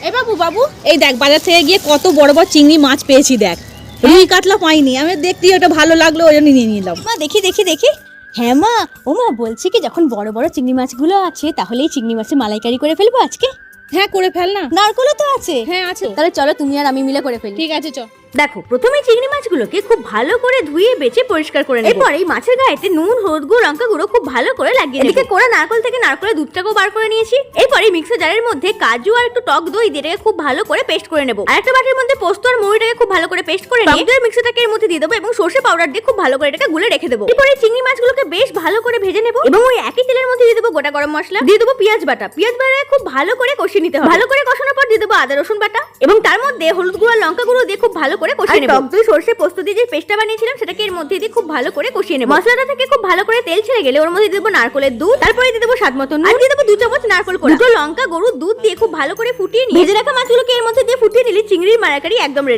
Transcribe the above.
এই বাবু বাবু, এই দেখ বাজার থেকে গিয়ে কত বড় বড় চিংড়ি মাছ পেয়েছি। দেখ রুই কাতলা পাইনি, আমি দেখতে ওটা ভালো লাগলো ওই জন্য নিয়ে নিলাম। মা দেখি দেখি দেখি। হ্যাঁ মা, ও মা বলছি কি যখন বড় বড় চিংড়ি মাছগুলো আছে তাহলে এই চিংড়ি মাছের মালাইকারি করে ফেলবো আজকে। হ্যাঁ করে ফেল না। নারকলও তো আছে। হ্যাঁ আছে। তাহলে চলো তুমি আর আমি মিলে করে ফেলি। ঠিক আছে চ। দেখো প্রথমে চিংড়ি মাছগুলোকে খুব ভালো করে ধুয়ে বেছে পরিষ্কার করে নেব। এরপর এই মাছের গায়েতে নুন, হলুদ গুঁড়ো, লঙ্কা গুঁড়ো খুব ভালো করে লাগিয়ে নেব। এদিকে কোরা নারকল থেকে নারকলের দুধটাকেও বার করে নিয়েছি। এরপর এই মিক্সার জারের মধ্যে কাজু আর একটু টক দই দিয়ে খুব ভালো করে পেস্ট করে নেব। আর একটা বাটির মধ্যে পোস্ত আর মুড়িটাকে খুব ভালো করে পেস্ট করে নিয়ে টক মিক্সারটাকে এর মধ্যে দিয়ে দেবো এবং সরষে পাউডার দিয়ে খুব ভালো করে এটাকে গুলে রেখে দেবো। এরপর এই চিংড়ি মাছগুলোকে বেশ ভালো করে ভেজে নেব এবং ওই একই তেলের মধ্যে দিয়ে দেবো গোটা গরম মশলা, দিয়ে দেবো পেঁয়াজ বাটা। পেঁয়াজ বাটা খুব ভালো করে কষিয়ে নিতে হবে। ভালো করে কষানোর পর দিয়ে দেবো আদা রসুন বাটা এবং তার মধ্যে হলুদ গুঁড়ো, লঙ্কা গুঁড়ো দিয়ে খুব ভালো করে কষিয়ে নেব। সরষে পোস্ত দিয়ে যে পেস্টটা বানিয়েছিলাম সেটাকে এর মধ্যে দিয়ে খুব ভালো করে কষিয়ে নেব। মশলাটা থেকে খুব ভালো করে তেল ছেড়ে গেলে ওর মধ্যে দিয়ে দেবো নারকলের দুধ, তারপরে দিয়ে দেবো স্বাদ মতো নুন, আর দিয়ে দেবো 2 চামচ নারকল কোড়া, 2 লঙ্কা, গরুর দুধ দিয়ে খুব ভালো করে ফুটিয়ে নিয়ে ভেজে রাখা মাছগুলোকে এর মধ্যে দিয়ে ফুটিয়ে নিলে চিংড়ির মালাইকারি একদম রেডি।